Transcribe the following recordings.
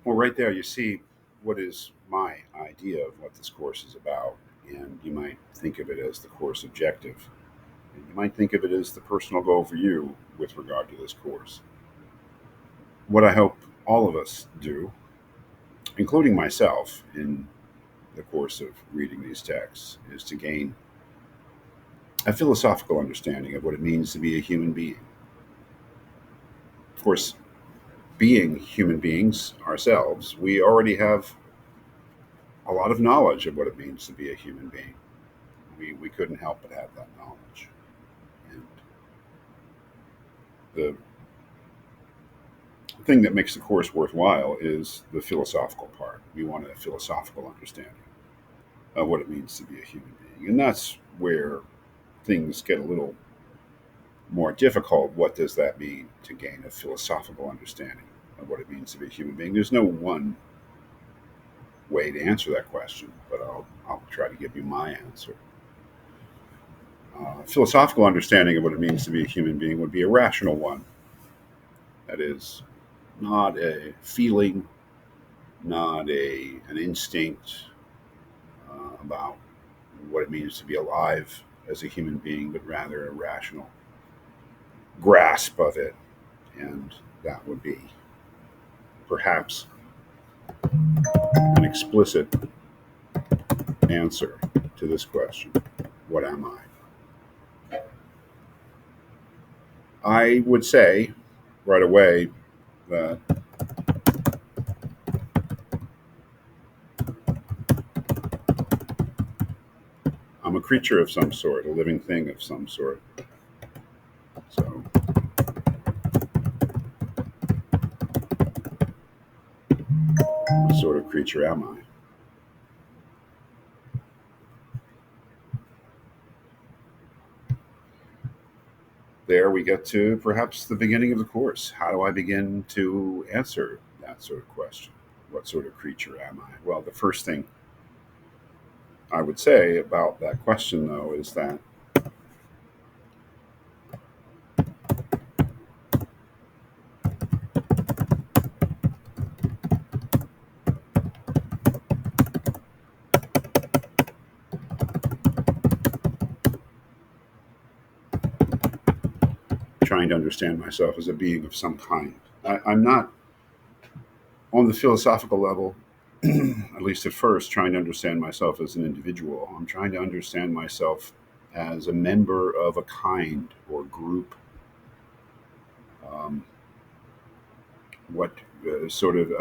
Well, right there, you see what is my idea of what this course is about. And you might think of it as the course objective. And you might think of it as the personal goal for you with regard to this course. What I hope all of us do, including myself, in the course of reading these texts, is to gain a philosophical understanding of what it means to be a human being. Of course, being human beings ourselves, we already have a lot of knowledge of what it means to be a human being. We couldn't help but have that knowledge. And the thing that makes the course worthwhile is the philosophical part. We want a philosophical understanding of what it means to be a human being. And that's where things get a little more difficult. What does that mean to gain a philosophical understanding of what it means to be a human being? There's no one way to answer that question, but I'll try to give you my answer. Philosophical understanding of what it means to be a human being would be a rational one. That is, not a feeling, not an instinct about what it means to be alive as a human being, but rather a rational grasp of it. And that would be perhaps an explicit answer to this question: what am I? I would say right away that I'm a creature of some sort, a living thing of some sort. So, what sort of creature am I? There we get to perhaps the beginning of the course. How do I begin to answer that sort of question? What sort of creature am I? Well, the first thing I would say about that question, though, is that trying to understand myself as a being of some kind. I'm not on the philosophical level, at least at first, trying to understand myself as an individual. I'm trying to understand myself as a member of a kind or group. Um, what sort of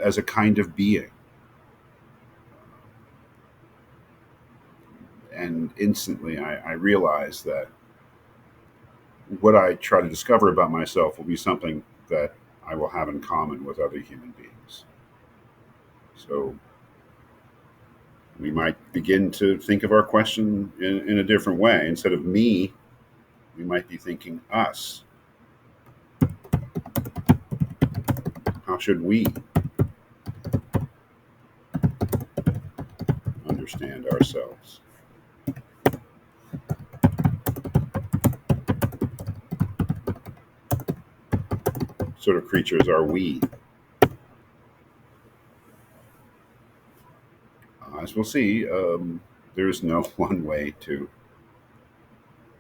as a kind of being. And instantly I realized that what I try to discover about myself will be something that I will have in common with other human beings. So we might begin to think of our question in a different way. Instead of me, we might be thinking us. How should we understand ourselves? What sort of creatures are we? As we'll see, there's no one way to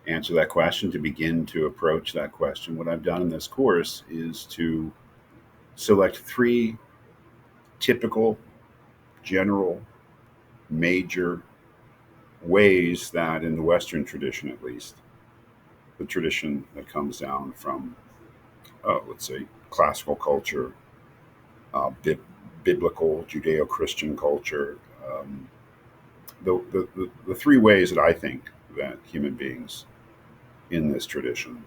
answer that question, to begin to approach that question. What I've done in this course is to select three typical, general, major ways that, in the Western tradition at least, the tradition that comes down from, let's say, classical culture, bi- biblical Judeo Christian culture, the three ways that I think that human beings in this tradition,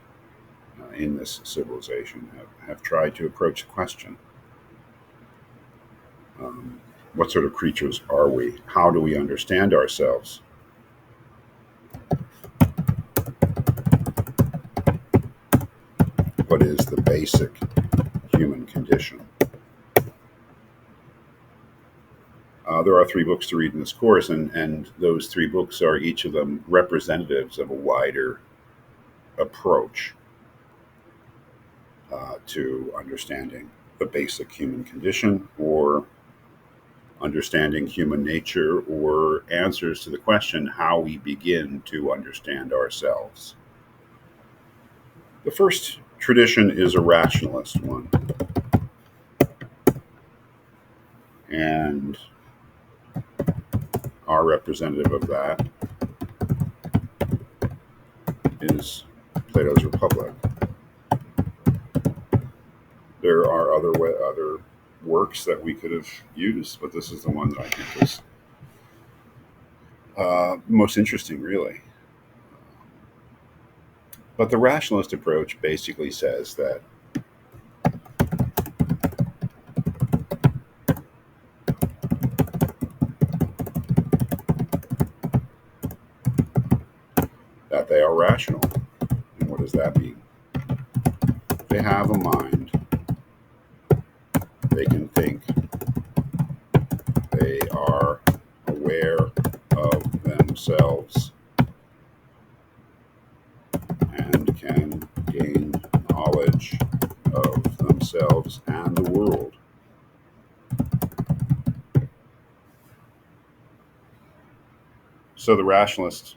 in this civilization, have tried to approach the question: what sort of creatures are we? How do we understand ourselves? What is the basic human condition? There are three books to read in this course, and those three books are each of them representatives of a wider approach to understanding the basic human condition, or understanding human nature, or answers to the question how we begin to understand ourselves. The first tradition is a rationalist one, and our representative of that is Plato's Republic. There are other works that we could have used, but this is the one that I think is most interesting, really. But the rationalist approach basically says that they are rational. And what does that mean? They have a mind. They can think. They are aware of themselves and can gain knowledge of themselves and the world. So the rationalist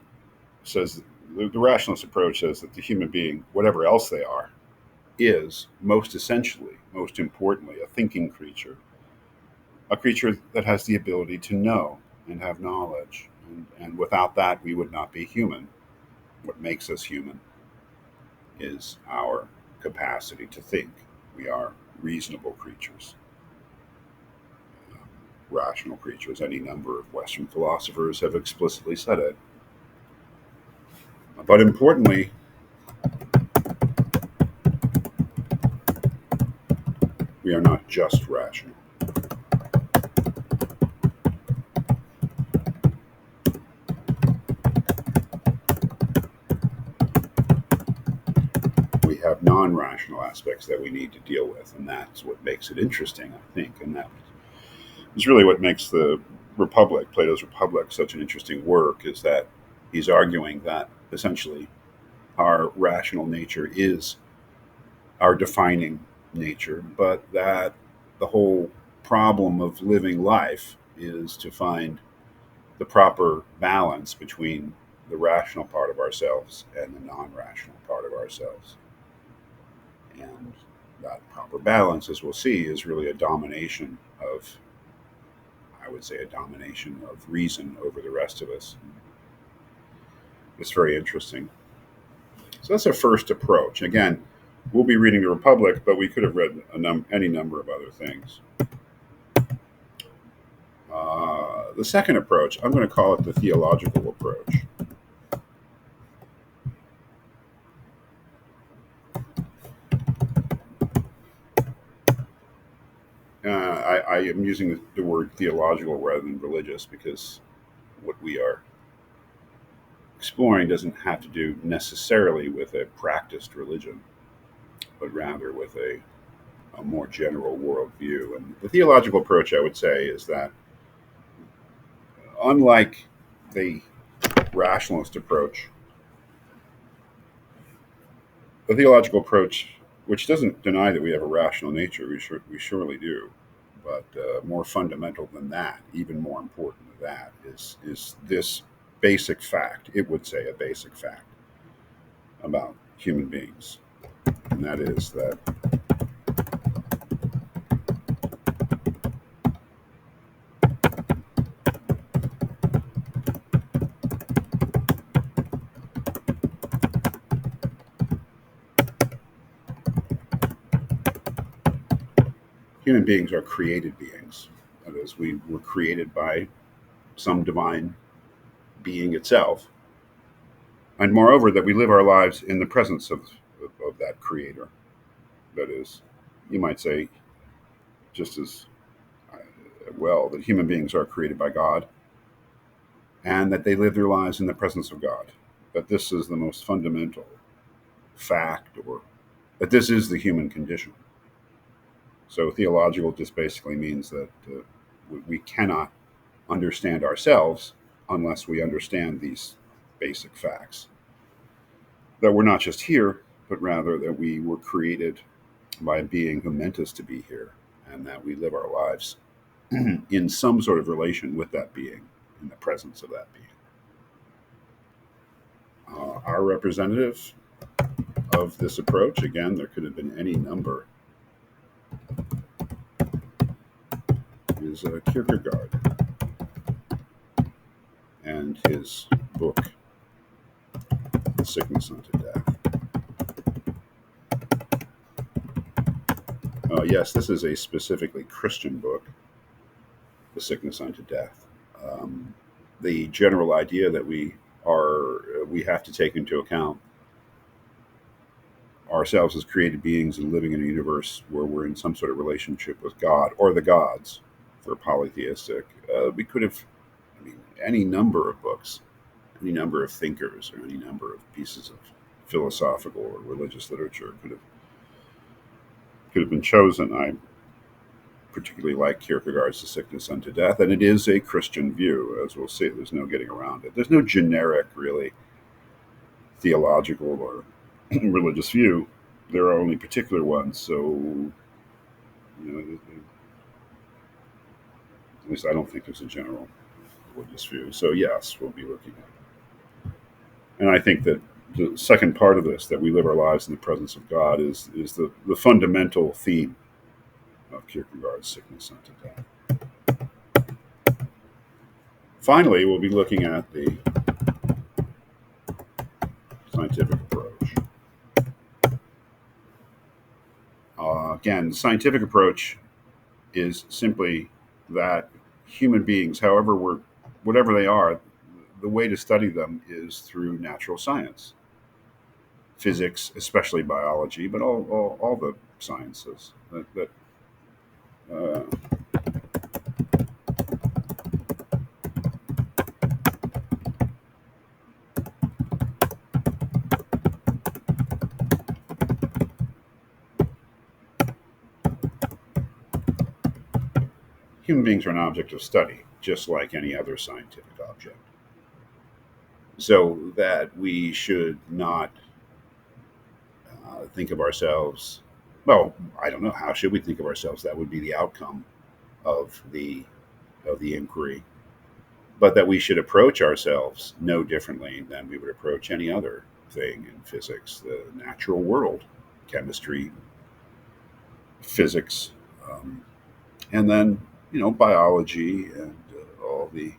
says the rationalist approach says that the human being, whatever else they are, is most essentially, most importantly, a thinking creature, a creature that has the ability to know and have knowledge. And without that, we would not be human. What makes us human is our capacity to think. We are reasonable creatures, rational creatures. Any number of Western philosophers have explicitly said it. But importantly, we are not just rational. We have non-rational aspects that we need to deal with, and that's what makes it interesting, I think. And that is really what makes the Republic, Plato's Republic, such an interesting work, is that he's arguing that essentially our rational nature is our defining nature, but that the whole problem of living life is to find the proper balance between the rational part of ourselves and the non-rational part of ourselves. And that proper balance, as we'll see, is really a domination of, I would say, a domination of reason over the rest of us. It's very interesting. So that's our first approach. Again, we'll be reading the Republic, but we could have read any number of other things. The second approach, I'm going to call it the theological approach. I am using the word theological rather than religious because what we are exploring doesn't have to do necessarily with a practiced religion, but rather with a more general worldview. And the theological approach, I would say, is that unlike the rationalist approach, the theological approach, which doesn't deny that we have a rational nature, we surely do, but more fundamental than that, even more important than that, is this basic fact. It would say a basic fact about human beings, and that is that human beings are created beings. That is, we were created by some divine being itself, and moreover, that we live our lives in the presence of that creator. That is, you might say, just as well, that human beings are created by God and that they live their lives in the presence of God. That this is the most fundamental fact, or that this is the human condition. So theological just basically means that we cannot understand ourselves unless we understand these basic facts. That we're not just here, but rather that we were created by a being who meant us to be here, and that we live our lives in some sort of relation with that being, in the presence of that being. Our representative of this approach, again, there could have been any number, is Kierkegaard and his book, Sickness Unto Death. Yes, this is a specifically Christian book, The Sickness Unto Death. The general idea that we have to take into account ourselves as created beings and living in a universe where we're in some sort of relationship with God or the gods, for polytheistic. We could have, any number of books, any number of thinkers, or any number of pieces of philosophical or religious literature could have been chosen. I particularly like Kierkegaard's The Sickness Unto Death, and it is a Christian view, as we'll see. There's no getting around it. There's no generic, really, theological or religious view. There are only particular ones, so at least I don't think there's a general religious view. So yes, we'll be looking at. And I think that the second part of this, that we live our lives in the presence of God, is the fundamental theme of Kierkegaard's Sickness Unto Death. Finally, we'll be looking at the scientific approach. Again, the scientific approach is simply that human beings, whatever they are, the way to study them is through natural science, physics, especially biology, but all the sciences. Uh, Human beings are an object of study, just like any other scientific object. So that we should not think of ourselves. Well, I don't know. How should we think of ourselves? That would be the outcome of the inquiry. But that we should approach ourselves no differently than we would approach any other thing in physics, the natural world, chemistry, physics, and then biology and all the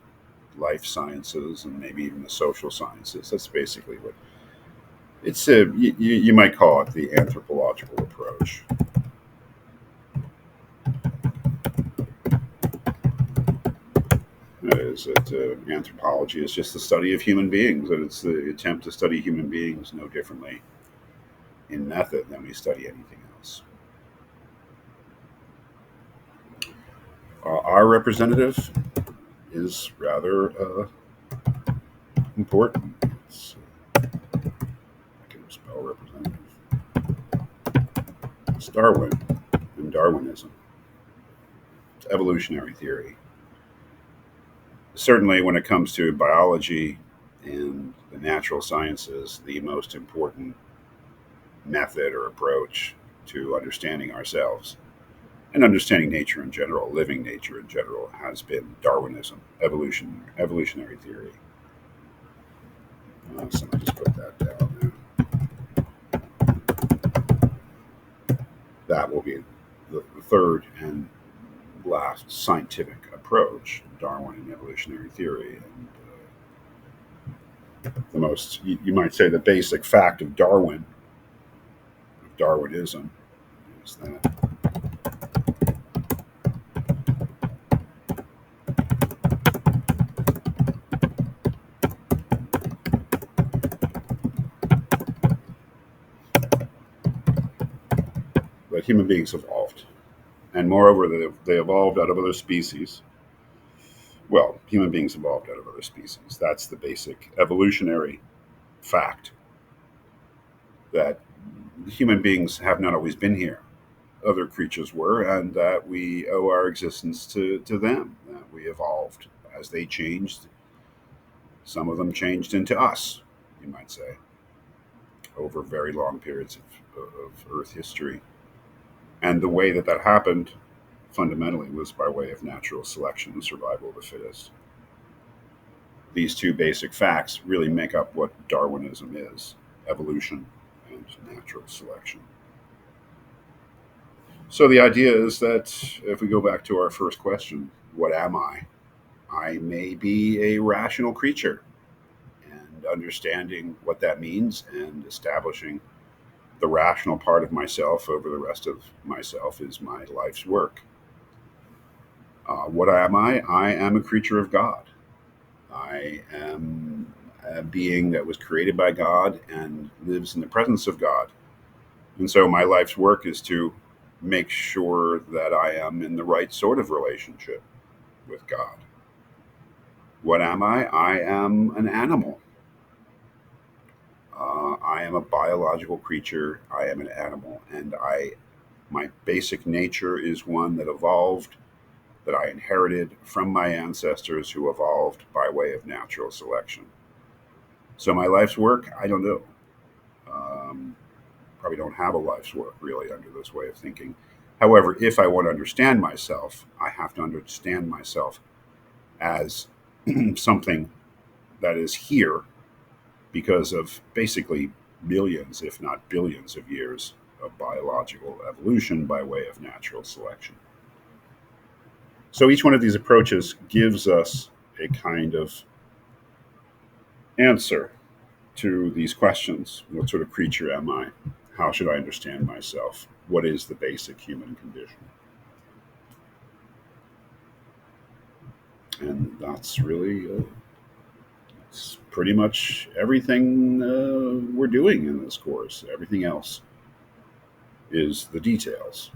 life sciences and maybe even the social sciences. That's basically what it's. You might call it the anthropological approach. Is that anthropology is just the study of human beings, and it's the attempt to study human beings no differently in method than we study anything else. Our representative is rather important. I can spell representative. It's Darwin and Darwinism. It's evolutionary theory. Certainly, when it comes to biology and the natural sciences, the most important method or approach to understanding ourselves and understanding nature in general, living nature in general, has been Darwinism, evolutionary theory. So I just put that down there. That will be the third and last scientific approach, Darwin and evolutionary theory. And the most, you might say, the basic fact of Darwinism, is that human beings evolved. And moreover, they evolved out of other species. Well, human beings evolved out of other species. That's the basic evolutionary fact, that human beings have not always been here. Other creatures were, and that we owe our existence to them. That we evolved as they changed. Some of them changed into us, you might say, over very long periods of Earth history. And the way that that happened fundamentally was by way of natural selection and survival of the fittest. These two basic facts really make up what Darwinism is: evolution and natural selection. So the idea is that if we go back to our first question, what am I? I may be a rational creature, and understanding what that means and establishing the rational part of myself over the rest of myself is my life's work. What am I? I am a creature of God. I am a being that was created by God and lives in the presence of God. And so my life's work is to make sure that I am in the right sort of relationship with God. What am I? I am an animal. I am a biological creature. I am an animal, and my basic nature is one that evolved, that I inherited from my ancestors who evolved by way of natural selection. So my life's work, I don't know. Um, Probably don't have a life's work really under this way of thinking. However, if I want to understand myself, I have to understand myself as something that is here because of basically millions, if not billions, of years of biological evolution by way of natural selection. So each one of these approaches gives us a kind of answer to these questions. What sort of creature am I? How should I understand myself? What is the basic human condition? And that's really it's pretty much everything we're doing in this course. Everything else is the details.